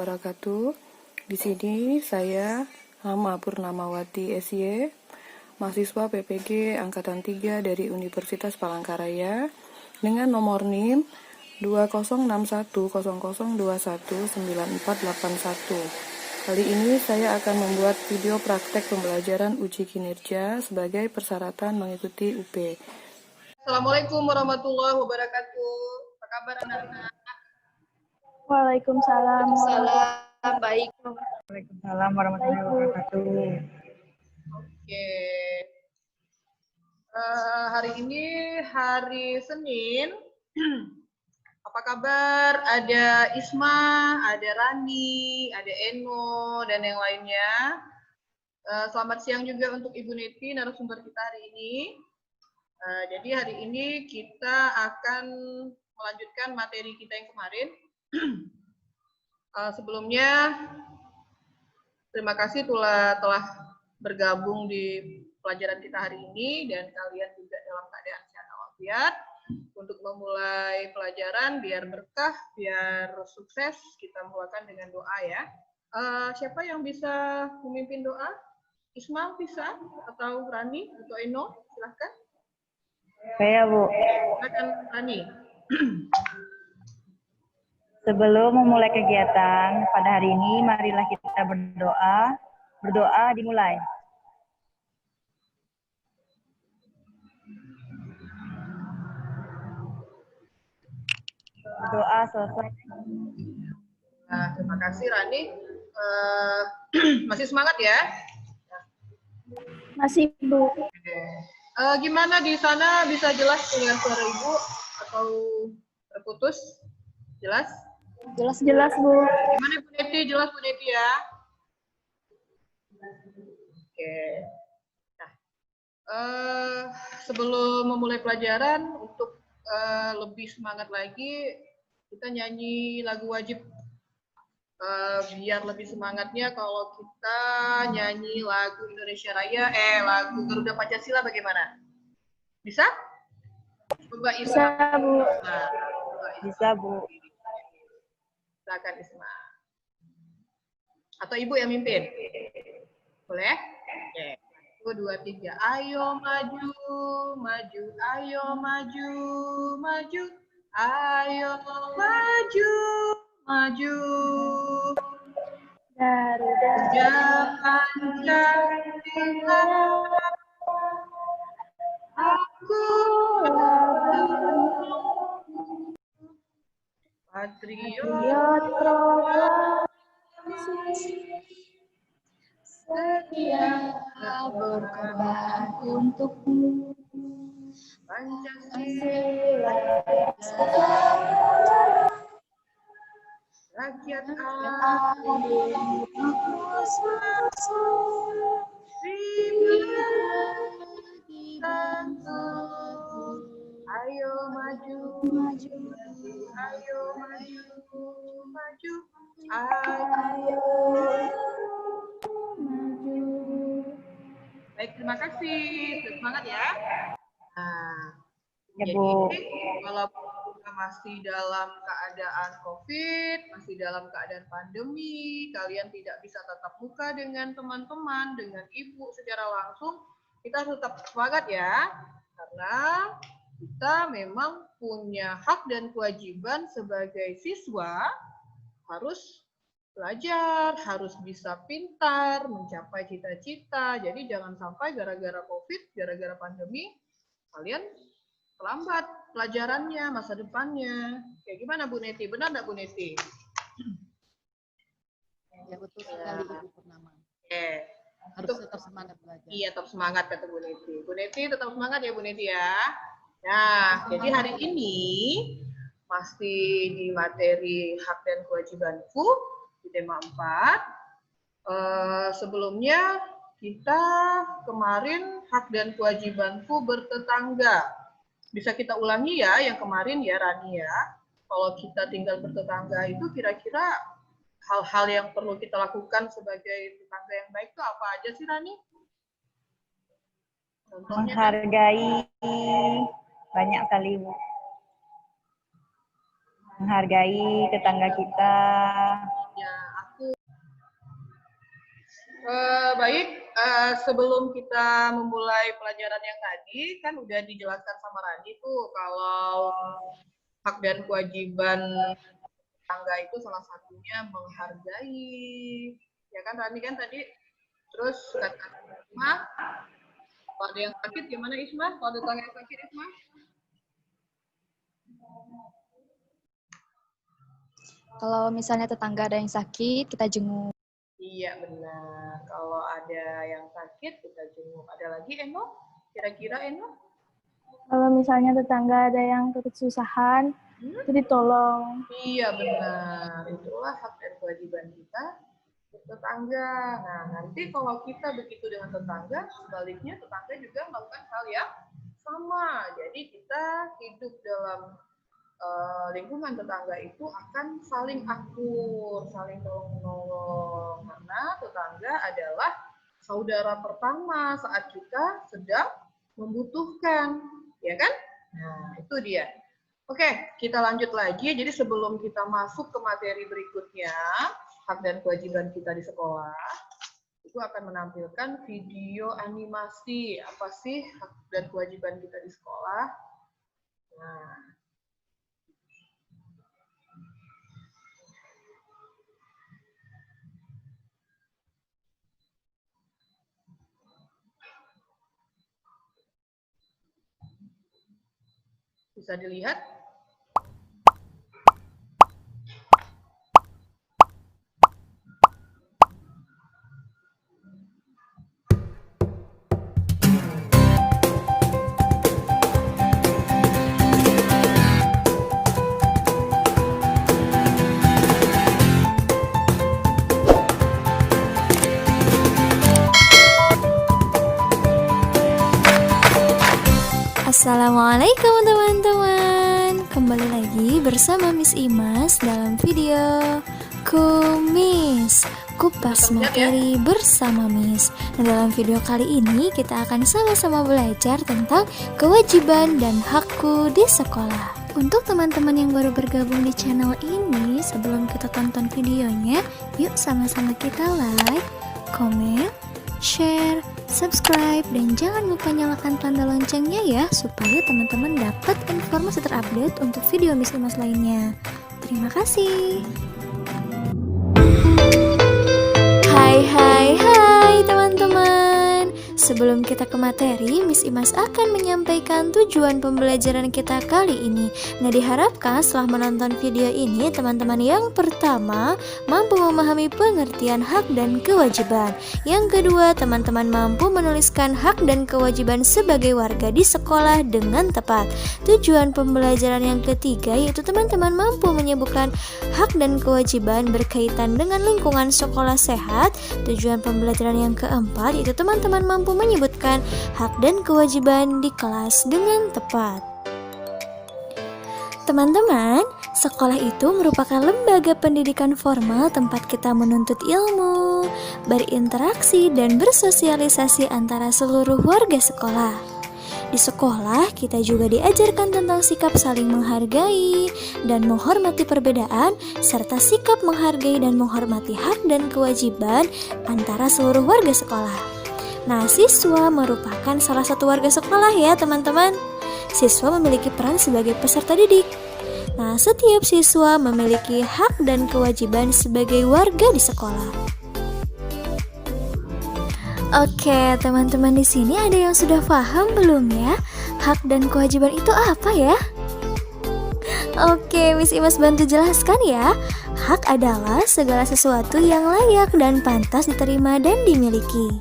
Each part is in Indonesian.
wabarakatuh. Di sini saya Hama Purnamawati SY, mahasiswa PPG Angkatan 3 dari Universitas Palangkaraya dengan nomor NIM 206100219481. Kali ini saya akan membuat video praktek pembelajaran uji kinerja sebagai persyaratan mengikuti UP. Assalamualaikum warahmatullahi wabarakatuh. Apa kabar anak-anak? Waalaikumsalam. Waalaikumsalam. Baik. Waalaikumsalam warahmatullahi wabarakatuh. Oke. Hari ini hari Senin. Apa kabar? Ada Isma, ada Rani, ada Eno, dan yang lainnya. Selamat siang juga untuk Ibu Neti, narasumber kita hari ini. Jadi hari ini kita akan melanjutkan materi kita yang kemarin. Sebelumnya, terima kasih telah bergabung di pelajaran kita hari ini dan kalian juga dalam keadaan sehat walafiat. Untuk memulai pelajaran biar berkah, biar sukses, kita mulakan dengan doa ya. Siapa yang bisa memimpin doa? Isma bisa? Atau Rani? Atau Eno? Silahkan. Saya, Bu. Silakan Rani. Sebelum memulai kegiatan pada hari ini, marilah kita berdoa. Berdoa dimulai. Berdoa selesai. Nah, terima kasih Rani. Masih semangat ya? Masih, Bu. Gimana di sana, bisa jelas dengan suara Ibu atau terputus? Jelas? Jelas, Bu. Gimana Bu Neti? Jelas Bu Neti ya? Oke. Nah, sebelum memulai pelajaran, untuk lebih semangat lagi, kita nyanyi lagu wajib. Biar lebih semangatnya kalau kita nyanyi lagu Indonesia Raya, lagu Garuda Pancasila bagaimana? Bisa? Coba Isma. Bisa, Bu. Nah, Bisa, Bu. silakan Isma. Atau Ibu yang mimpin? Boleh? Oke. 1, 2, 3. Ayo maju, maju, ayo maju, maju. Ayo maju, maju. Garuda Pancasila, aku patriot proklamasi setia berkorban untukmu. Pancasila, rakyat aku, ayo maju, maju, ayo maju, maju, ayo maju. Baik, terima kasih. Semangat ya. Nah, Ya, jadi Bu. walaupun kita masih dalam keadaan COVID, masih dalam keadaan pandemi, kalian tidak bisa tatap muka dengan teman-teman, dengan ibu secara langsung, kita harus tetap semangat ya. Karena kita memang punya hak dan kewajiban sebagai siswa harus belajar, harus bisa pintar, mencapai cita-cita. Jadi jangan sampai gara-gara COVID, gara-gara pandemi, kalian terlambat pelajarannya, masa depannya. Kayak gimana Bu Neti? Benar nggak Bu Neti? Ya betul sekali Ibu Purnama. Oke. Harus tetap semangat belajar. Iya, tetap semangat kata Bu Neti. Bu Neti tetap semangat ya Bu Neti ya. Nah, jadi hari ini masih di materi hak dan kewajibanku di tema 4. Sebelumnya kita kemarin hak dan kewajibanku bertetangga. Bisa kita ulangi ya yang kemarin ya Rani ya. Kalau kita tinggal bertetangga itu kira-kira hal-hal yang perlu kita lakukan sebagai tetangga yang baik itu apa aja sih Rani? Contohnya, Menghargai. Banyak kali, Bu. Menghargai tetangga kita. ya, Baik, sebelum kita memulai pelajaran yang tadi, kan udah dijelaskan sama Rani tuh kalau hak dan kewajiban tetangga itu salah satunya menghargai. Ya kan Rani kan tadi? Terus kata Isma, kalau ada yang sakit gimana Isma? Kalau ada tetangga yang sakit Isma? Kalau misalnya tetangga ada yang sakit, kita jenguk. Iya benar. Kalau ada yang sakit kita jenguk. Ada lagi Eno? Kira-kira Eno? Kalau misalnya tetangga ada yang kesusahan, itu ditolong. Iya benar. Itulah hak dan kewajiban kita untuk tetangga. Nah nanti kalau kita begitu dengan tetangga, sebaliknya tetangga juga melakukan hal yang sama. Jadi kita hidup dalam lingkungan tetangga itu akan saling akur, saling tolong-menolong. Karena tetangga adalah saudara pertama saat kita sedang membutuhkan, ya kan? Nah, itu dia. Oke, kita lanjut lagi. Jadi sebelum kita masuk ke materi berikutnya, hak dan kewajiban kita di sekolah, itu akan menampilkan video animasi. Apa sih hak dan kewajiban kita di sekolah? Nah, bisa dilihat. Assalamualaikum teman-teman. Kembali lagi bersama Miss Imas dalam video Kumis Kupas Materi bersama Miss. Nah, dalam video kali ini kita akan sama-sama belajar tentang kewajiban dan hakku di sekolah. Untuk teman-teman yang baru bergabung di channel ini, sebelum kita tonton videonya, yuk sama-sama kita like, komen, share, subscribe, dan jangan lupa nyalakan tanda loncengnya ya, supaya teman-teman dapat informasi terupdate untuk video Miss Imas lainnya. Terima kasih. Hai teman-teman. Sebelum kita ke materi, Miss Imas akan menyampaikan tujuan pembelajaran kita kali ini. Nah, diharapkan setelah menonton video ini, teman-teman yang pertama mampu memahami pengertian hak dan kewajiban. Yang kedua, teman-teman mampu menuliskan hak dan kewajiban sebagai warga di sekolah dengan tepat. Tujuan pembelajaran yang ketiga yaitu teman-teman mampu menyebutkan hak dan kewajiban berkaitan dengan lingkungan sekolah sehat. Tujuan pembelajaran yang keempat yaitu teman-teman mampu menyebutkan hak dan kewajiban di kelas dengan tepat. Teman-teman, sekolah itu merupakan lembaga pendidikan formal tempat kita menuntut ilmu, berinteraksi, dan bersosialisasi antara seluruh warga sekolah. Di sekolah, kita juga diajarkan tentang sikap saling menghargai dan menghormati perbedaan, serta sikap menghargai dan menghormati hak dan kewajiban antara seluruh warga sekolah. Nah, siswa merupakan salah satu warga sekolah ya teman-teman. Siswa memiliki peran sebagai peserta didik. Nah, setiap siswa memiliki hak dan kewajiban sebagai warga di sekolah. Oke, teman-teman di sini ada yang sudah paham belum ya? Hak dan kewajiban itu apa ya? Oke, Miss Imas bantu jelaskan ya. Hak adalah segala sesuatu yang layak dan pantas diterima dan dimiliki.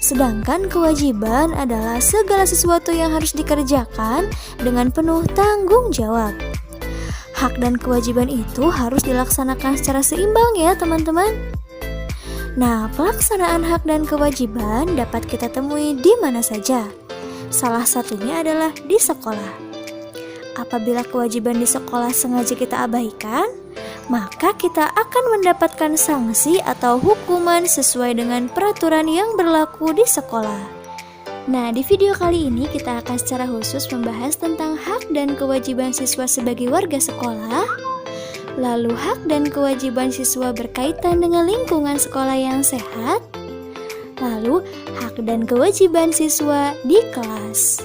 Sedangkan kewajiban adalah segala sesuatu yang harus dikerjakan dengan penuh tanggung jawab. Hak dan kewajiban itu harus dilaksanakan secara seimbang ya teman-teman. Nah, pelaksanaan hak dan kewajiban dapat kita temui di mana saja. Salah satunya adalah di sekolah. Apabila kewajiban di sekolah sengaja kita abaikan, maka kita akan mendapatkan sanksi atau hukuman sesuai dengan peraturan yang berlaku di sekolah. Nah, di video kali ini kita akan secara khusus membahas tentang hak dan kewajiban siswa sebagai warga sekolah. Lalu hak dan kewajiban siswa berkaitan dengan lingkungan sekolah yang sehat. Lalu, hak dan kewajiban siswa di kelas.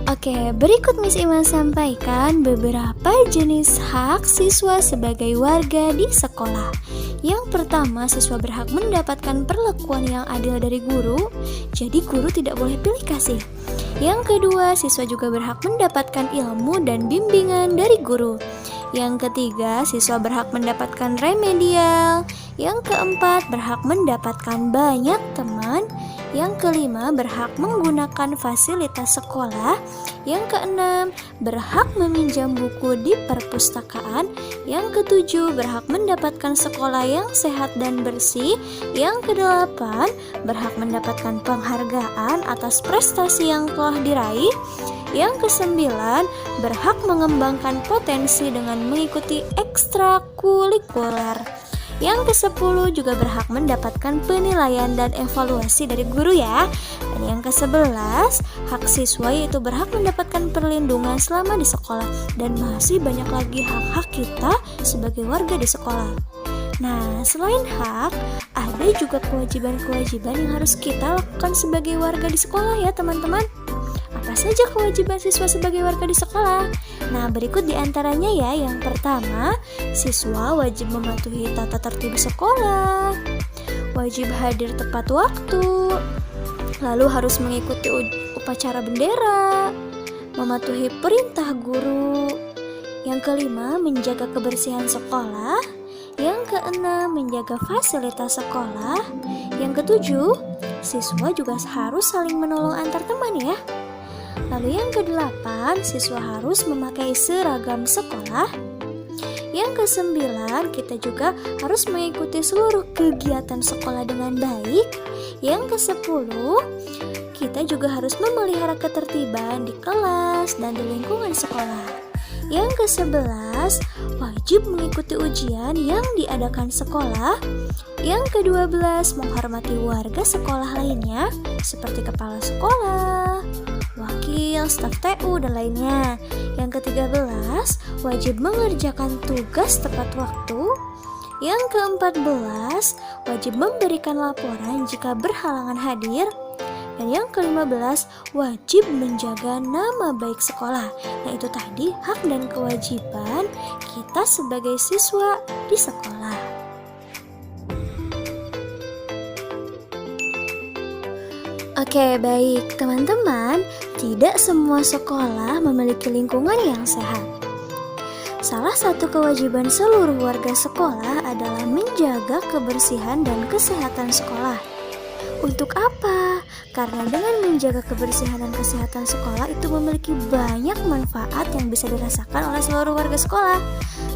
Oke, berikut Miss Iman sampaikan beberapa jenis hak siswa sebagai warga di sekolah. Yang pertama, siswa berhak mendapatkan perlakuan yang adil dari guru, jadi guru tidak boleh pilih kasih. Yang kedua, siswa juga berhak mendapatkan ilmu dan bimbingan dari guru. Yang ketiga, siswa berhak mendapatkan remedial. Yang keempat, berhak mendapatkan banyak teman. Yang kelima, berhak menggunakan fasilitas sekolah. Yang keenam, berhak meminjam buku di perpustakaan. Yang ketujuh, berhak mendapatkan sekolah yang sehat dan bersih. Yang kedelapan, berhak mendapatkan penghargaan atas prestasi yang telah diraih. Yang kesembilan, berhak mengembangkan potensi dengan mengikuti ekstrakurikuler. Yang ke-10 juga berhak mendapatkan penilaian dan evaluasi dari guru ya. Dan yang ke-11, hak siswa yaitu berhak mendapatkan perlindungan selama di sekolah. Dan masih banyak lagi hak-hak kita sebagai warga di sekolah. Nah, selain hak, ada juga kewajiban-kewajiban yang harus kita lakukan sebagai warga di sekolah ya teman-teman. Apa saja kewajiban siswa sebagai warga di sekolah? Nah, berikut diantaranya ya. Yang pertama, siswa wajib mematuhi tata tertib sekolah, wajib hadir tepat waktu, lalu harus mengikuti upacara bendera, mematuhi perintah guru. Yang kelima, menjaga kebersihan sekolah. Yang keenam, menjaga fasilitas sekolah. Yang ketujuh, siswa juga harus saling menolong antar teman ya. Lalu yang ke-8, siswa harus memakai seragam sekolah. Yang ke-9, kita juga harus mengikuti seluruh kegiatan sekolah dengan baik. Yang ke-10, kita juga harus memelihara ketertiban di kelas dan di lingkungan sekolah. Yang ke-11, wajib mengikuti ujian yang diadakan sekolah. Yang ke-12, menghormati warga sekolah lainnya seperti kepala sekolah, wakil, staf TU, dan lainnya. Yang ke-13, wajib mengerjakan tugas tepat waktu. Yang ke-14, wajib memberikan laporan jika berhalangan hadir. Dan yang ke-15, wajib menjaga nama baik sekolah. Nah, itu tadi hak dan kewajiban kita sebagai siswa di sekolah. Oke, baik teman-teman, tidak semua sekolah memiliki lingkungan yang sehat. Salah satu kewajiban seluruh warga sekolah adalah menjaga kebersihan dan kesehatan sekolah. Untuk apa? Karena dengan menjaga kebersihan dan kesehatan sekolah itu memiliki banyak manfaat yang bisa dirasakan oleh seluruh warga sekolah.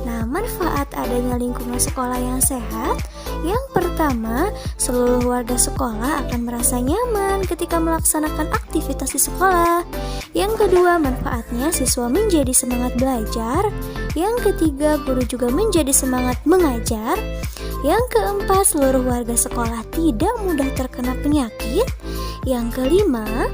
Nah, manfaat adanya lingkungan sekolah yang sehat, yang pertama, seluruh warga sekolah akan merasa nyaman ketika melaksanakan aktivitas di sekolah. Yang kedua, manfaatnya siswa menjadi semangat belajar. Yang ketiga, guru juga menjadi semangat mengajar. Yang keempat, seluruh warga sekolah tidak mudah terkena penyakit. Yang kelima,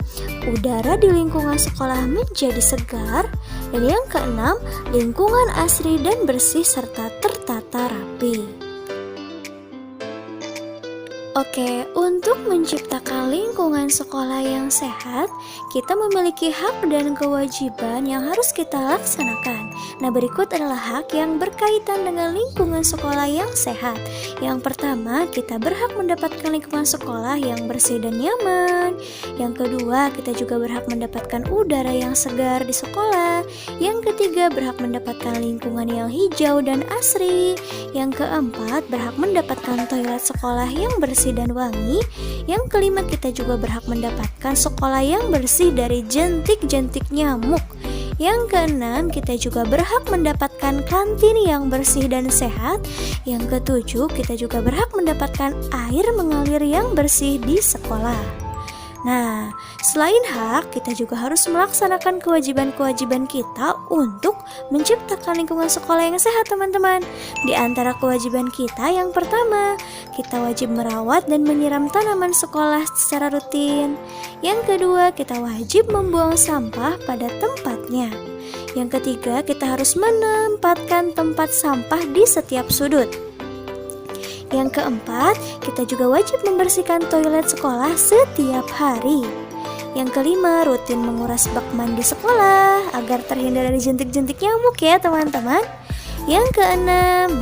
udara di lingkungan sekolah menjadi segar. Dan yang keenam, lingkungan asri dan bersih serta tertata rapi. Oke, untuk menciptakan lingkungan sekolah yang sehat, kita memiliki hak dan kewajiban yang harus kita laksanakan. Nah, berikut adalah hak yang berkaitan dengan lingkungan sekolah yang sehat. Yang pertama, kita berhak mendapatkan lingkungan sekolah yang bersih dan nyaman. Yang kedua, kita juga berhak mendapatkan udara yang segar di sekolah. Yang ketiga, berhak mendapatkan lingkungan yang hijau dan asri. Yang keempat, berhak mendapatkan toilet sekolah yang bersih dan wangi. Yang kelima, kita juga berhak mendapatkan sekolah yang bersih dari jentik-jentik nyamuk. Yang keenam, kita juga berhak mendapatkan kantin yang bersih dan sehat. Yang ketujuh, kita juga berhak mendapatkan air mengalir yang bersih di sekolah. Nah, selain hak, kita juga harus melaksanakan kewajiban-kewajiban kita untuk menciptakan lingkungan sekolah yang sehat, teman-teman. Di antara kewajiban kita, yang pertama, kita wajib merawat dan menyiram tanaman sekolah secara rutin. Yang kedua, kita wajib membuang sampah pada tempatnya. Yang ketiga, kita harus menempatkan tempat sampah di setiap sudut. Yang keempat, kita juga wajib membersihkan toilet sekolah setiap hari. Yang kelima, rutin menguras bak mandi sekolah agar terhindar dari jentik-jentik nyamuk ya teman-teman. Yang keenam,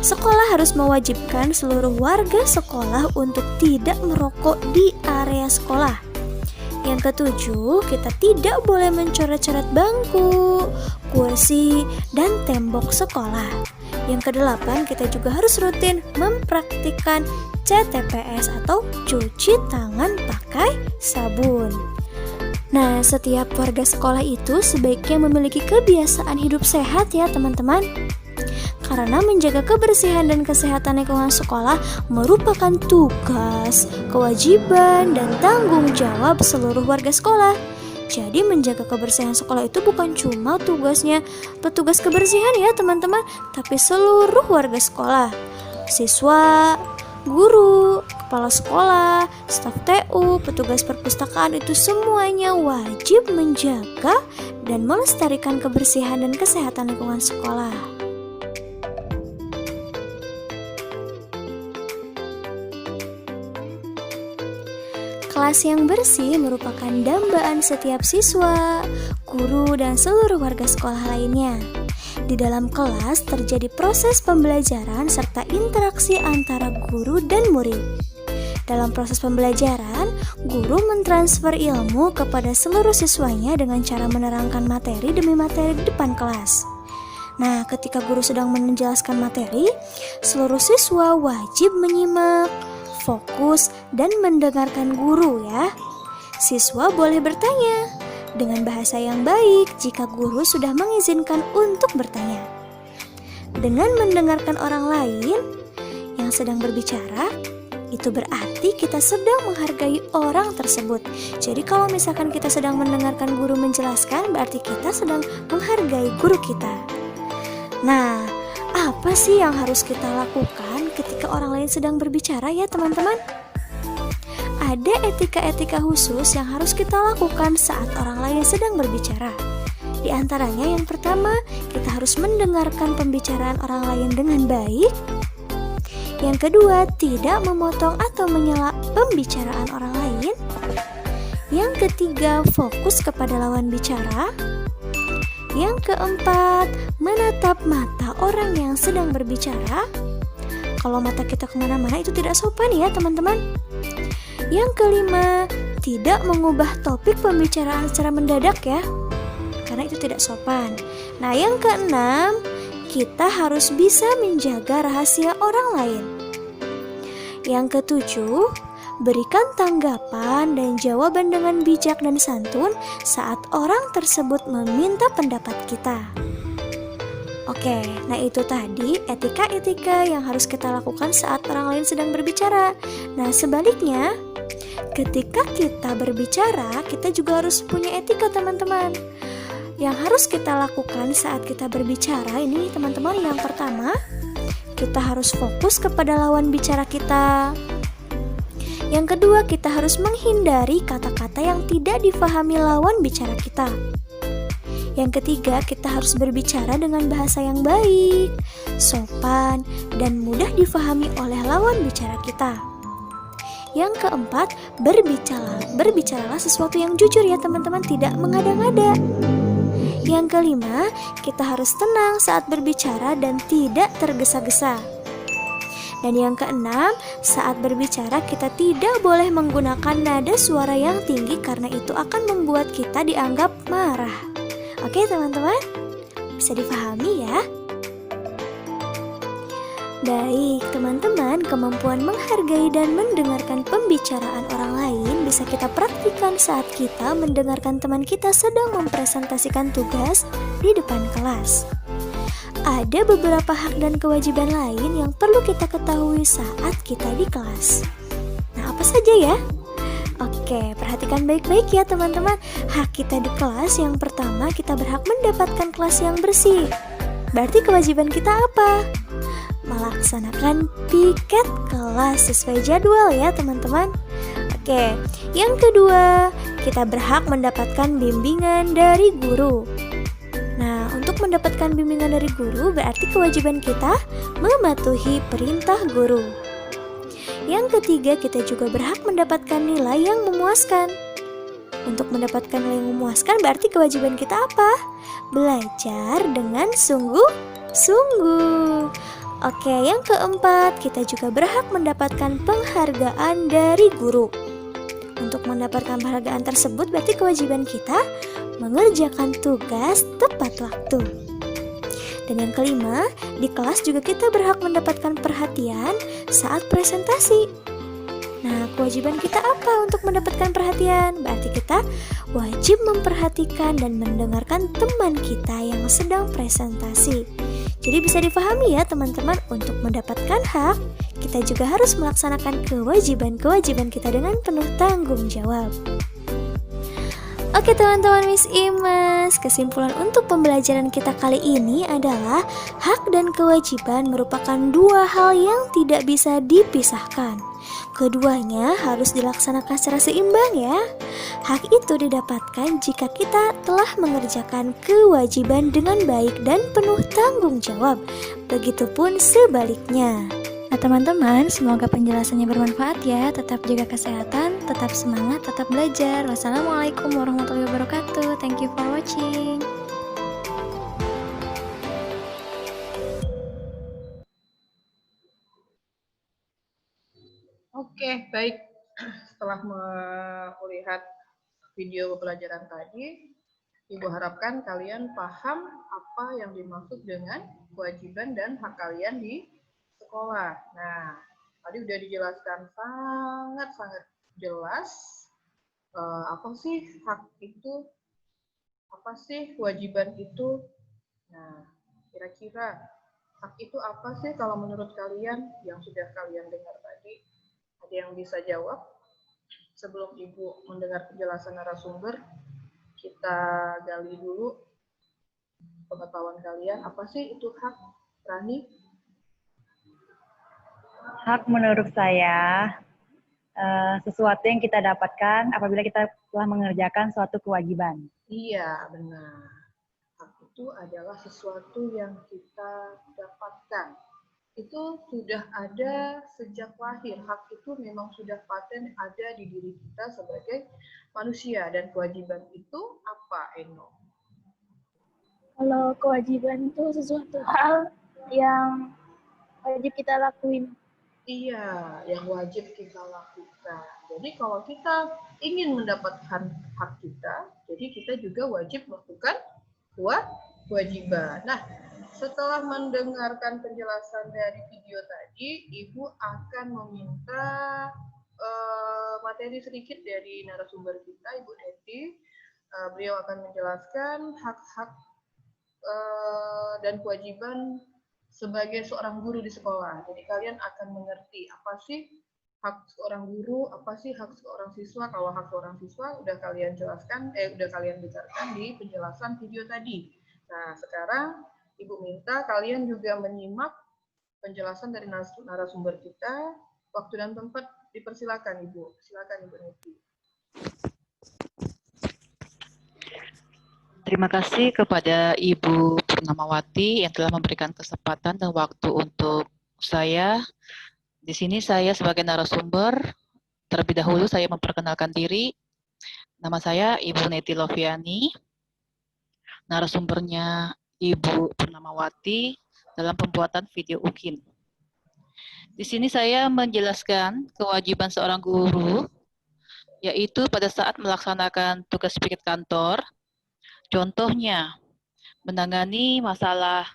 sekolah harus mewajibkan seluruh warga sekolah untuk tidak merokok di area sekolah. Yang ketujuh, kita tidak boleh mencoret-coret bangku, kursi, dan tembok sekolah. Yang kedelapan, kita juga harus rutin mempraktikkan CTPS atau cuci tangan pakai sabun. Nah, setiap warga sekolah itu sebaiknya memiliki kebiasaan hidup sehat ya teman-teman. Karena menjaga kebersihan dan kesehatan lingkungan sekolah merupakan tugas, kewajiban, dan tanggung jawab seluruh warga sekolah. Jadi menjaga kebersihan sekolah itu bukan cuma tugasnya petugas kebersihan ya teman-teman, tapi seluruh warga sekolah, siswa, guru, kepala sekolah, staf TU, petugas perpustakaan itu semuanya wajib menjaga dan melestarikan kebersihan dan kesehatan lingkungan sekolah. Kelas yang bersih merupakan dambaan setiap siswa, guru, dan seluruh warga sekolah lainnya. Di dalam kelas terjadi proses pembelajaran serta interaksi antara guru dan murid. Dalam proses pembelajaran, guru mentransfer ilmu kepada seluruh siswanya dengan cara menerangkan materi demi materi di depan kelas. Nah, ketika guru sedang menjelaskan materi, seluruh siswa wajib menyimak, fokus, dan mendengarkan guru ya. Siswa boleh bertanya dengan bahasa yang baik jika guru sudah mengizinkan untuk bertanya. Dengan mendengarkan orang lain yang sedang berbicara, itu berarti kita sedang menghargai orang tersebut. Jadi kalau misalkan kita sedang mendengarkan guru menjelaskan, berarti kita sedang menghargai guru kita. Nah, apa sih yang harus kita lakukan ketika orang lain sedang berbicara ya teman-teman? Ada etika-etika khusus yang harus kita lakukan saat orang lain sedang berbicara. Di antaranya yang pertama, kita harus mendengarkan pembicaraan orang lain dengan baik. Yang kedua, tidak memotong atau menyela pembicaraan orang lain. Yang ketiga, fokus kepada lawan bicara. Yang keempat, menatap mata orang yang sedang berbicara. Kalau mata kita kemana-mana itu tidak sopan ya teman-teman. Yang kelima, tidak mengubah topik pembicaraan secara mendadak ya, karena itu tidak sopan. Nah, yang keenam, kita harus bisa menjaga rahasia orang lain. Yang ketujuh, berikan tanggapan dan jawaban dengan bijak dan santun saat orang tersebut meminta pendapat kita. Oke, nah itu tadi etika-etika yang harus kita lakukan saat orang lain sedang berbicara. Nah, sebaliknya, ketika kita berbicara, kita juga harus punya etika teman-teman. Yang harus kita lakukan saat kita berbicara ini teman-teman, yang pertama, kita harus fokus kepada lawan bicara kita. Yang kedua, kita harus menghindari kata-kata yang tidak difahami lawan bicara kita. Yang ketiga, kita harus berbicara dengan bahasa yang baik, sopan, dan mudah difahami oleh lawan bicara kita. Yang keempat, berbicaralah sesuatu yang jujur ya teman-teman, tidak mengada-ngada. Yang kelima, kita harus tenang saat berbicara dan tidak tergesa-gesa. Dan yang keenam, saat berbicara kita tidak boleh menggunakan nada suara yang tinggi karena itu akan membuat kita dianggap marah. Oke teman-teman, bisa difahami ya? Baik teman-teman, kemampuan menghargai dan mendengarkan pembicaraan orang lain bisa kita praktikkan saat kita mendengarkan teman kita sedang mempresentasikan tugas di depan kelas. Ada beberapa hak dan kewajiban lain yang perlu kita ketahui saat kita di kelas. Nah, apa saja ya? Oke, perhatikan baik-baik ya teman-teman. Hak kita di kelas yang pertama, kita berhak mendapatkan kelas yang bersih. Berarti kewajiban kita apa? Melaksanakan piket kelas sesuai jadwal ya teman-teman. Oke, yang kedua, kita berhak mendapatkan bimbingan dari guru. Nah, untuk mendapatkan bimbingan dari guru berarti kewajiban kita mematuhi perintah guru. Yang ketiga, kita juga berhak mendapatkan nilai yang memuaskan. Untuk mendapatkan nilai yang memuaskan berarti kewajiban kita apa? Belajar dengan sungguh-sungguh. Oke, yang keempat, kita juga berhak mendapatkan penghargaan dari guru. Untuk mendapatkan penghargaan tersebut berarti kewajiban kita mengerjakan tugas tepat waktu. Dan yang kelima, di kelas juga kita berhak mendapatkan perhatian saat presentasi. Nah, kewajiban kita apa untuk mendapatkan perhatian? Berarti kita wajib memperhatikan dan mendengarkan teman kita yang sedang presentasi. Jadi bisa dipahami ya teman-teman, untuk mendapatkan hak, kita juga harus melaksanakan kewajiban-kewajiban kita dengan penuh tanggung jawab. Oke teman-teman Miss Imas, kesimpulan untuk pembelajaran kita kali ini adalah hak dan kewajiban merupakan dua hal yang tidak bisa dipisahkan. Keduanya harus dilaksanakan secara seimbang ya. Hak itu didapatkan jika kita telah mengerjakan kewajiban dengan baik dan penuh tanggung jawab. Begitupun sebaliknya. Nah teman-teman, semoga penjelasannya bermanfaat ya. Tetap jaga kesehatan, tetap semangat, tetap belajar. Wassalamualaikum warahmatullahi wabarakatuh. Thank you for watching. Oke, baik. Setelah melihat video pelajaran tadi, Ibu harapkan kalian paham apa yang dimaksud dengan kewajiban dan hak kalian di sekolah. Nah, tadi udah dijelaskan sangat-sangat jelas apa sih hak itu, apa sih kewajiban itu. Nah, kira-kira hak itu apa sih kalau menurut kalian yang sudah kalian dengar tadi? Ada yang bisa jawab? Sebelum Ibu mendengar penjelasan narasumber, kita gali dulu pengetahuan kalian. Apa sih itu hak, Rani? Hak menurut saya sesuatu yang kita dapatkan apabila kita telah mengerjakan suatu kewajiban. Iya, benar. Hak itu adalah sesuatu yang kita dapatkan. Itu sudah ada sejak lahir. Hak itu memang sudah paten ada di diri kita sebagai manusia. Dan kewajiban itu apa, Eno? Kalau kewajiban itu sesuatu hal yang wajib kita lakuin. Iya, yang wajib kita lakukan. Jadi kalau kita ingin mendapatkan hak kita, jadi kita juga wajib melakukan kewajiban. Nah, setelah mendengarkan penjelasan dari video tadi, Ibu akan meminta materi sedikit dari narasumber kita, Ibu Neti. Beliau akan menjelaskan hak-hak dan kewajiban sebagai seorang guru di sekolah. Jadi kalian akan mengerti apa sih hak seorang guru, apa sih hak seorang siswa. Kalau hak seorang siswa udah kalian jelaskan, udah kalian bicarakan di penjelasan video tadi. Nah, sekarang Ibu minta kalian juga menyimak penjelasan dari narasumber kita. Waktu dan tempat dipersilakan, Ibu. Silakan, Ibu Neti. Terima kasih kepada Ibu Purnamawati yang telah memberikan kesempatan dan waktu untuk saya. Di sini saya sebagai narasumber, terlebih dahulu saya memperkenalkan diri. Nama saya Ibu Neti Loviani. Narasumbernya Ibu Purnamawati dalam pembuatan video UKIN. Di sini saya menjelaskan kewajiban seorang guru, yaitu pada saat melaksanakan tugas piket kantor, contohnya menangani masalah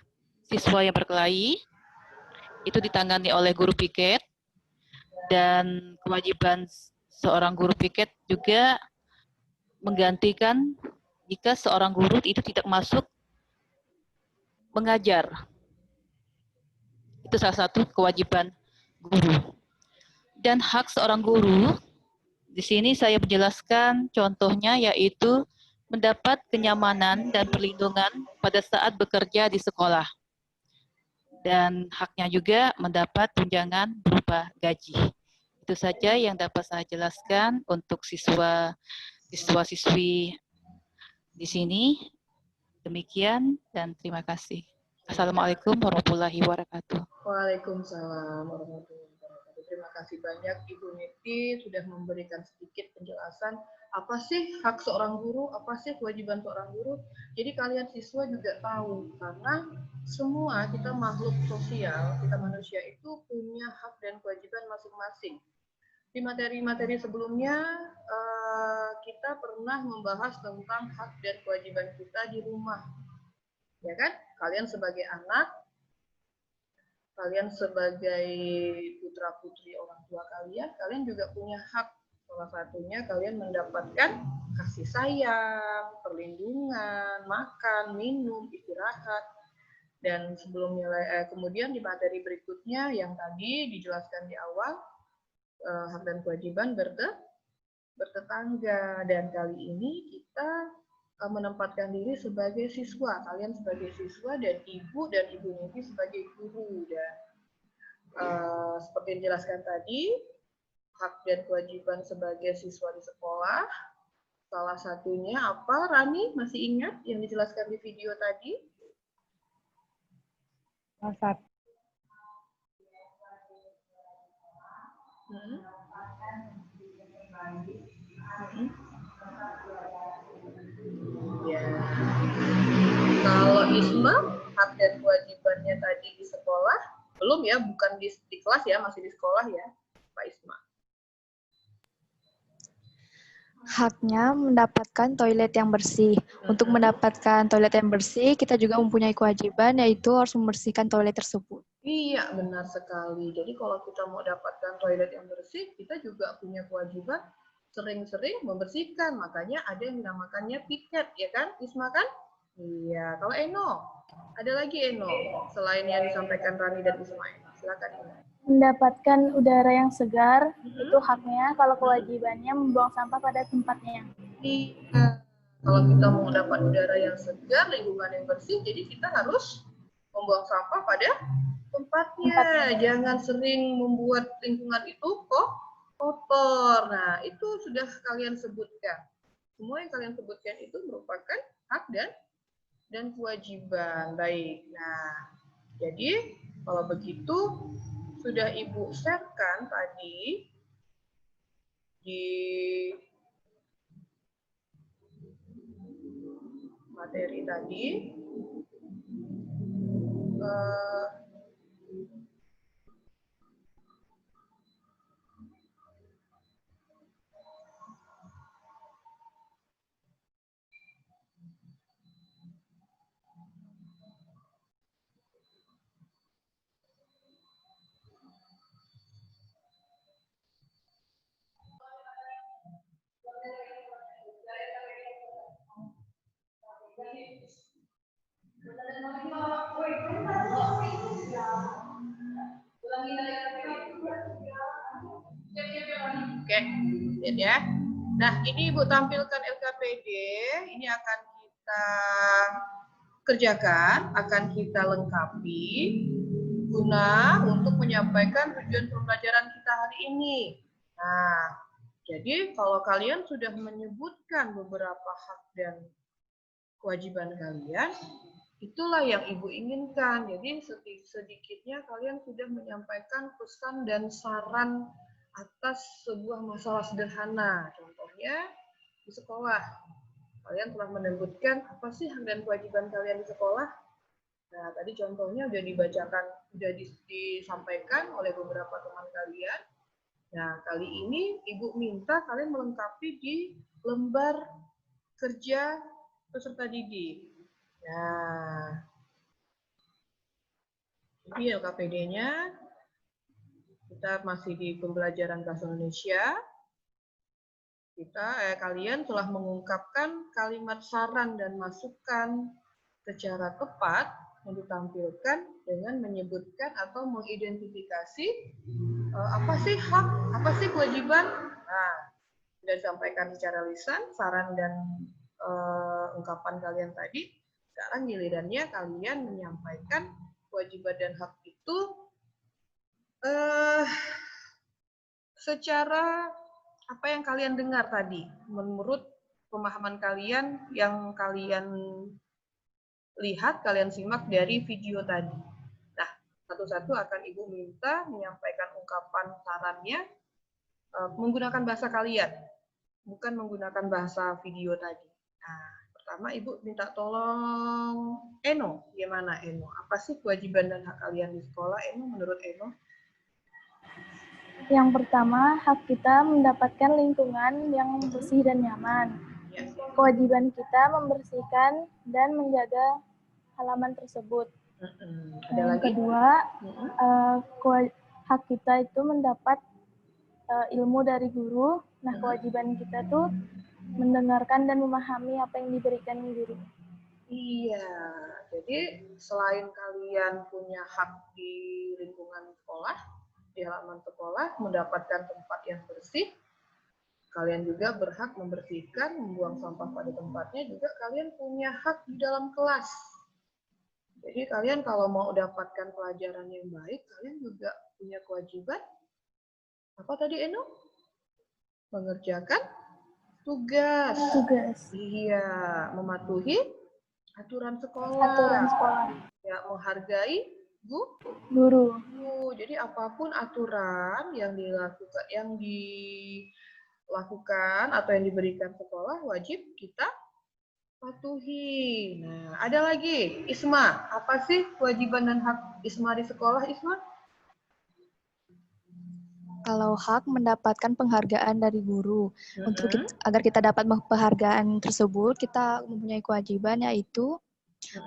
siswa yang berkelahi, itu ditangani oleh guru piket, dan kewajiban seorang guru piket juga menggantikan jika seorang guru itu tidak masuk mengajar. Itu salah satu kewajiban guru. Dan hak seorang guru, di sini saya menjelaskan contohnya yaitu mendapat kenyamanan dan perlindungan pada saat bekerja di sekolah. Dan haknya juga mendapat tunjangan berupa gaji. Itu saja yang dapat saya jelaskan untuk siswa-siswi di sini. Demikian dan terima kasih. Assalamualaikum warahmatullahi wabarakatuh. Waalaikumsalam warahmatullahi wabarakatuh. Terima kasih banyak Ibu Niti sudah memberikan sedikit penjelasan apa sih hak seorang guru, apa sih kewajiban seorang guru. Jadi kalian siswa juga tahu karena semua kita makhluk sosial, kita manusia itu punya hak dan kewajiban masing-masing. Di materi-materi sebelumnya kita pernah membahas tentang hak dan kewajiban kita di rumah. Ya kan? Kalian sebagai anak, kalian sebagai putra-putri orang tua kalian juga punya hak. Salah satunya kalian mendapatkan kasih sayang, perlindungan, makan, minum, istirahat. Dan sebelumnya, kemudian di materi berikutnya yang tadi dijelaskan di awal, hak dan kewajiban bertetangga. Dan kali ini kita menempatkan diri sebagai siswa, kalian sebagai siswa dan Ibu Niti sebagai guru. Dan seperti yang dijelaskan tadi, hak dan kewajiban sebagai siswa di sekolah, salah satunya apa, Rani? Masih ingat yang dijelaskan di video tadi? Salah Ya. Kalau Isma, hak dan kewajibannya tadi di sekolah, belum ya, bukan di kelas ya, masih di sekolah ya, Pak Isma. Haknya mendapatkan toilet yang bersih. Untuk mendapatkan toilet yang bersih, kita juga mempunyai kewajiban, yaitu harus membersihkan toilet tersebut. Iya, benar sekali. Jadi kalau kita mau dapatkan toilet yang bersih, kita juga punya kewajiban sering-sering membersihkan. Makanya ada yang dinamakannya piket, ya kan, Isma kan? Iya. Kalau Eno, ada lagi Eno selain yang disampaikan Rani dan Ismail. Silakan Eno. Mendapatkan udara yang segar, itu haknya. Kalau kewajibannya membuang sampah pada tempatnya. Iya. Kalau kita mau dapat udara yang segar, lingkungan yang bersih, jadi kita harus membuang sampah pada tempatnya. Jangan sering membuat lingkungan itu kotor. Nah, itu sudah kalian sebutkan. Semua yang kalian sebutkan itu merupakan hak dan kewajiban. Baik. Nah, jadi kalau begitu sudah Ibu share-kan tadi di materi tadi. Oke, lihat ya. Nah, ini Ibu tampilkan LKPD, ini akan kita kerjakan, akan kita lengkapi guna untuk menyampaikan tujuan pembelajaran kita hari ini. Nah, jadi kalau kalian sudah menyebutkan beberapa hak dan kewajiban kalian, itulah yang Ibu inginkan. Jadi sedikitnya kalian sudah menyampaikan pesan dan saran atas sebuah masalah sederhana. Contohnya di sekolah, kalian telah menyebutkan apa sih hak dan kewajiban kalian di sekolah. Nah, tadi contohnya sudah dibacakan, sudah disampaikan oleh beberapa teman kalian. Nah, kali ini Ibu minta kalian melengkapi di lembar kerja peserta didik. Nah, ini LKPD-nya. Kita masih di pembelajaran bahasa Indonesia. Kalian telah mengungkapkan kalimat saran dan masukan secara tepat yang ditampilkan dengan menyebutkan atau mengidentifikasi apa sih hak, apa sih kewajiban. Nah, sudah disampaikan secara lisan saran dan ungkapan kalian tadi. Sekarang gilirannya kalian menyampaikan kewajiban dan hak itu secara apa yang kalian dengar tadi, menurut pemahaman kalian yang kalian lihat, kalian simak dari video tadi. Nah, satu-satu akan Ibu minta menyampaikan ungkapan sarannya menggunakan bahasa kalian, bukan menggunakan bahasa video tadi. Nah, pertama Ibu minta tolong Eno. Gimana Eno? Apa sih kewajiban dan hak kalian di sekolah, Eno, menurut Eno? Yang pertama, hak kita mendapatkan lingkungan yang bersih dan nyaman. Ya. Kewajiban kita membersihkan dan menjaga halaman tersebut. Ada Yang lagi? kedua, hak kita itu mendapat ilmu dari guru. Nah, kewajiban kita tuh mendengarkan dan memahami apa yang diberikan guru. Iya, jadi selain kalian punya hak di lingkungan sekolah, di halaman sekolah, mendapatkan tempat yang bersih, kalian juga berhak membersihkan, membuang sampah pada tempatnya, juga kalian punya hak di dalam kelas. Jadi kalian kalau mau dapatkan pelajaran yang baik, kalian juga punya kewajiban. Apa tadi Eno? Mengerjakan tugas. Iya, mematuhi aturan sekolah. Ya, menghargai Guru. Jadi apapun aturan yang dilakukan atau yang diberikan sekolah wajib kita patuhi. Nah, ada lagi, Isma. Apa sih kewajiban dan hak Isma di sekolah, Isma? Kalau hak mendapatkan penghargaan dari guru. Agar kita dapat penghargaan tersebut, kita mempunyai kewajiban yaitu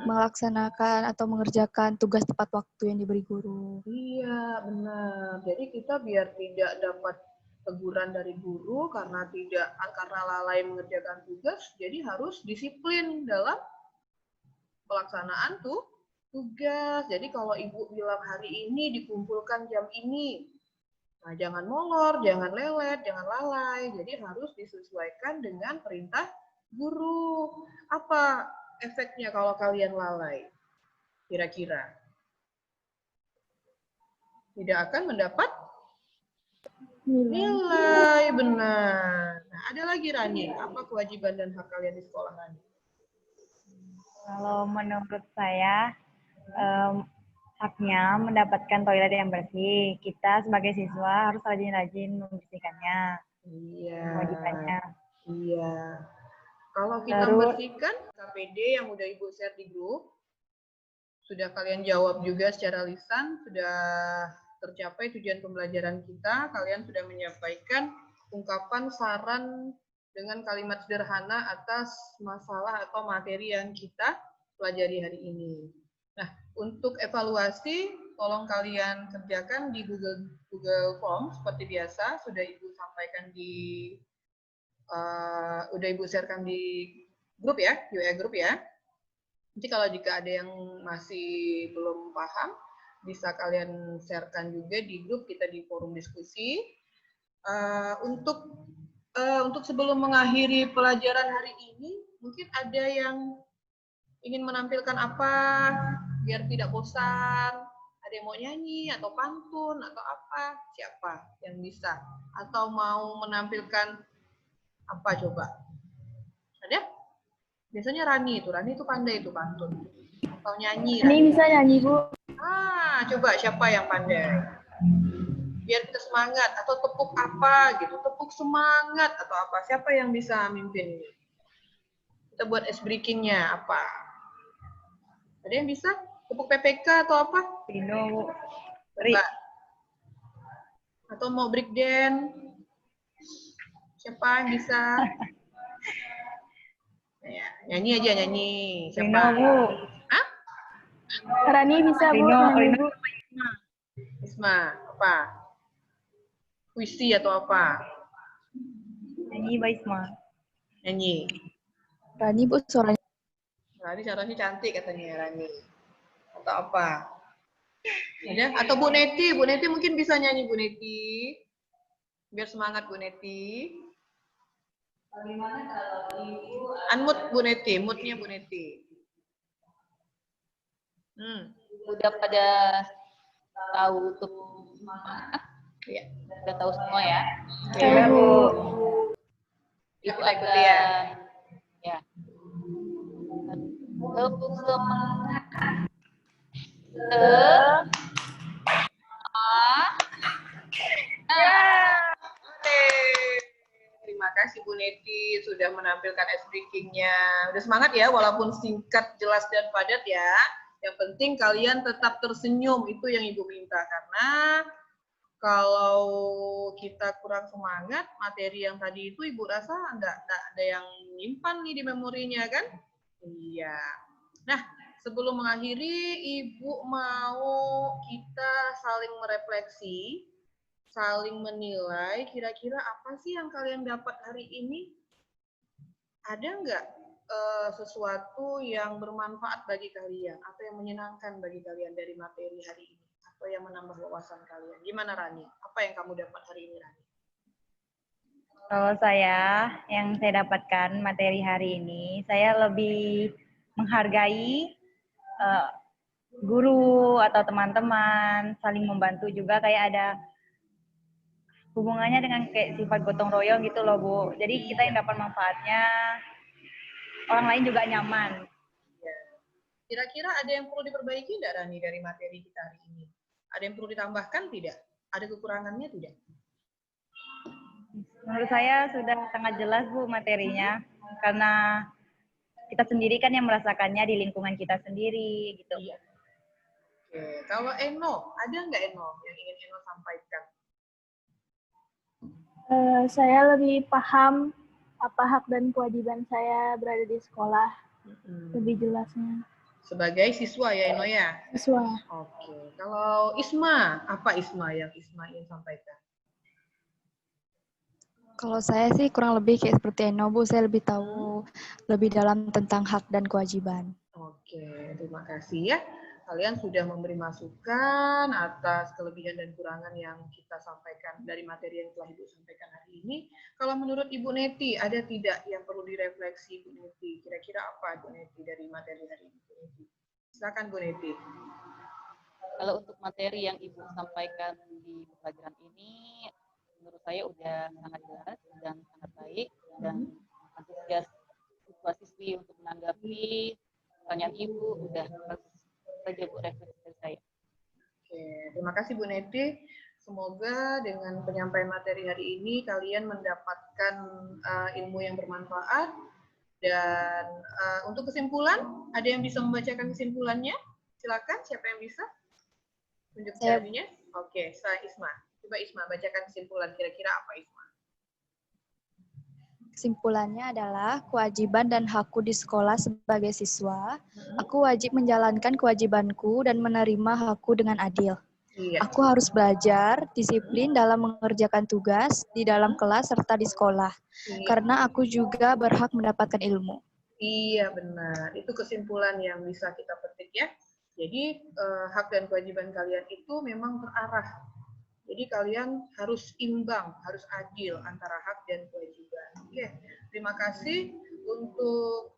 melaksanakan atau mengerjakan tugas tepat waktu yang diberi guru. Iya, benar. Jadi kita biar tidak dapat teguran dari guru karena lalai mengerjakan tugas, jadi harus disiplin dalam pelaksanaan tugas. Jadi kalau Ibu bilang hari ini dikumpulkan jam ini, nah jangan molor, jangan lelet, jangan lalai. Jadi harus disesuaikan dengan perintah guru. Apa efeknya kalau kalian lalai? Kira-kira? Tidak akan mendapat nilai, benar. Nah, ada lagi Rani, apa kewajiban dan hak kalian di sekolah, Rani? Kalau menurut saya, haknya mendapatkan toilet yang bersih. Kita sebagai siswa harus rajin-rajin membersihkannya. Iya. Kewajibannya. Iya. Kalau kita membersihkan, KPD yang udah Ibu share di grup, sudah kalian jawab juga secara lisan, sudah tercapai tujuan pembelajaran kita, kalian sudah menyampaikan ungkapan saran dengan kalimat sederhana atas masalah atau materi yang kita pelajari hari ini. Nah, untuk evaluasi, tolong kalian kerjakan di Google Form seperti biasa, sudah Ibu sampaikan udah Ibu sharekan di grup ya, WA grup ya. Nanti kalau jika ada yang masih belum paham, bisa kalian sharekan juga di grup kita di forum diskusi. Untuk sebelum mengakhiri pelajaran hari ini, mungkin ada yang ingin menampilkan apa biar tidak bosan? Ada yang mau nyanyi atau pantun atau apa? Siapa yang bisa? Atau mau menampilkan apa coba? Ada? Biasanya Rani itu pandai itu pantun. Atau nyanyi. Ini bisa nyanyi, Bu. Coba siapa yang pandai? Biar kita semangat, atau tepuk apa gitu, tepuk semangat atau apa? Siapa yang bisa mimpin ini? Kita buat ice breaking-nya apa? Ada yang bisa? Tepuk PPK atau apa? Pino, atau mau break dance? Siapa yang bisa? Ya, nyanyi aja, nyanyi. Siapa? Pino, Bu. Hah? Rani bisa, Bu. Pino. Isma, apa? Puisi atau apa? Nyanyi, Mbak Isma. Nyanyi. Rani, Bu, suaranya. Rani suaranya cantik katanya Rani. Atau apa? Ada? Atau Bu Neti mungkin bisa nyanyi Bu Neti. Biar semangat Bu Neti. Bagaimana kalau Ibu unmute Bu Neti, mute-nya Bu Neti. Udah pada tahu tuh Iya. udah tahu semua ya. Iya, Bu. Itu Kita ikuti ya. ya. Tepuk semangat. Oke. Terima kasih Bu Neti sudah menampilkan ice breaking-nya. Udah semangat ya, walaupun singkat, jelas, dan padat ya. Yang penting kalian tetap tersenyum, itu yang Ibu minta. Karena kalau kita kurang semangat, materi yang tadi itu Ibu rasa nggak ada yang nyimpan nih di memorinya kan? Iya. Nah, sebelum mengakhiri, Ibu mau kita saling merefleksi, saling menilai, kira-kira apa sih yang kalian dapat hari ini? Ada nggak sesuatu yang bermanfaat bagi kalian, atau yang menyenangkan bagi kalian dari materi hari ini, atau yang menambah wawasan kalian? Gimana Rani? Apa yang kamu dapat hari ini, Rani? Kalau yang saya dapatkan materi hari ini, saya lebih menghargai guru atau teman-teman, saling membantu juga, kayak ada hubungannya dengan kayak sifat gotong royong gitu loh Bu. Jadi kita yang dapat manfaatnya, orang lain juga nyaman. Kira-kira ada yang perlu diperbaiki tidak Rani dari materi kita hari ini? Ada yang perlu ditambahkan tidak? Ada kekurangannya tidak? Menurut saya sudah sangat jelas Bu materinya, karena kita sendiri kan yang merasakannya di lingkungan kita sendiri gitu. Iya. Oke, kalau Eno, ada nggak Eno yang ingin Eno sampaikan? Saya lebih paham apa hak dan kewajiban saya berada di sekolah, lebih jelasnya. Sebagai siswa ya Eno ya? Siswa. Oke, kalau Isma, apa Isma yang Isma ingin sampaikan? Kalau saya sih kurang lebih kayak seperti Eno, Bu. Saya lebih tahu lebih dalam tentang hak dan kewajiban. Oke, terima kasih ya. Kalian sudah memberi masukan atas kelebihan dan kurangan yang kita sampaikan dari materi yang telah Ibu sampaikan hari ini. Kalau menurut Ibu Neti, ada tidak yang perlu direfleksi Bu Neti? Kira-kira apa Bu Neti dari materi hari ini? Bu Neti? Silakan Bu Neti. Kalau untuk materi yang Ibu sampaikan di pelajaran ini, menurut saya udah sangat jelas dan sangat baik, dan antusias siswa-siswi untuk menanggapi pertanyaan Ibu udah bagus saja Bu refleksi dari saya. Oke, terima kasih Bu Neti. Semoga dengan penyampaian materi hari ini kalian mendapatkan ilmu yang bermanfaat. Dan untuk kesimpulan, ada yang bisa membacakan kesimpulannya? Silakan, siapa yang bisa? Tunjuk jarinya. Oke, saya Isma. Coba Isma bacakan kesimpulan, kira-kira apa Isma? Kesimpulannya adalah kewajiban dan hakku di sekolah sebagai siswa. Aku wajib menjalankan kewajibanku dan menerima hakku dengan adil. Iya. Aku harus belajar, disiplin dalam mengerjakan tugas di dalam kelas serta di sekolah. Iya. Karena aku juga berhak mendapatkan ilmu. Iya benar, itu kesimpulan yang bisa kita petik ya. Jadi hak dan kewajiban kalian itu memang terarah. Jadi kalian harus imbang, harus adil antara hak dan kewajiban. Oke, terima kasih. Untuk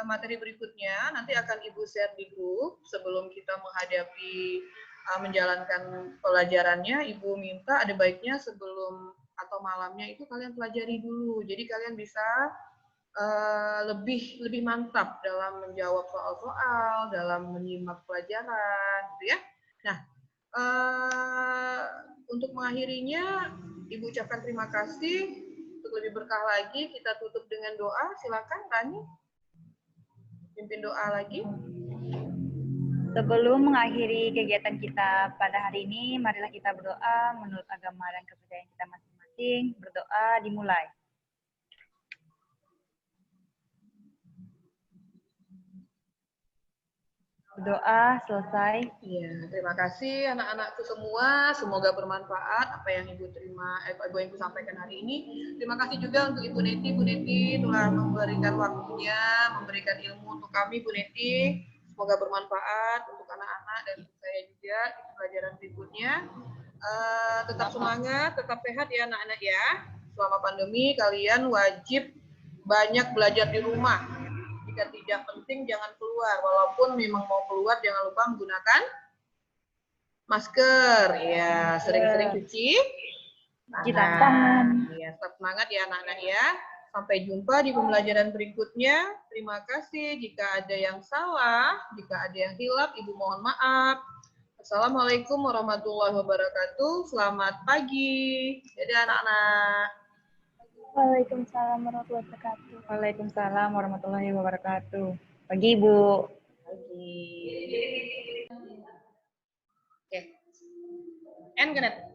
materi berikutnya nanti akan Ibu share di grup. Sebelum kita menghadapi menjalankan pelajarannya, Ibu minta ada baiknya sebelum atau malamnya itu kalian pelajari dulu. Jadi kalian bisa lebih mantap dalam menjawab soal-soal, dalam menyimak pelajaran, gitu ya. Nah, untuk mengakhirinya, Ibu ucapkan terima kasih. Untuk lebih berkah lagi, kita tutup dengan doa. Silakan, Rani. Pimpin doa lagi. Sebelum mengakhiri kegiatan kita pada hari ini, marilah kita berdoa menurut agama dan kepercayaan kita masing-masing. Berdoa dimulai. Berdoa selesai. Iya, terima kasih anak-anakku semua. Semoga bermanfaat apa yang Ibu Ibu sampaikan hari ini. Terima kasih juga untuk Ibu Neti. Bu Neti telah memberikan waktunya, memberikan ilmu untuk kami, Bu Neti. Semoga bermanfaat untuk anak-anak dan untuk saya juga di pelajaran berikutnya. Tetap semangat, tetap sehat ya anak-anak ya. Selama pandemi kalian wajib banyak belajar di rumah. Jika tidak penting jangan keluar. Walaupun memang mau keluar jangan lupa menggunakan masker. Ya, sering-sering cuci tangan. Ya, tetap semangat ya anak-anak ya. Sampai jumpa di pembelajaran berikutnya. Terima kasih. Jika ada yang salah, jika ada yang hilaf, Ibu mohon maaf. Assalamualaikum warahmatullahi wabarakatuh. Selamat pagi. Dadah anak-anak. Waalaikumsalam warahmatullahi wabarakatuh. Waalaikumsalam warahmatullahi wabarakatuh. Pagi, Ibu. Pagi. Oke. End, Genet.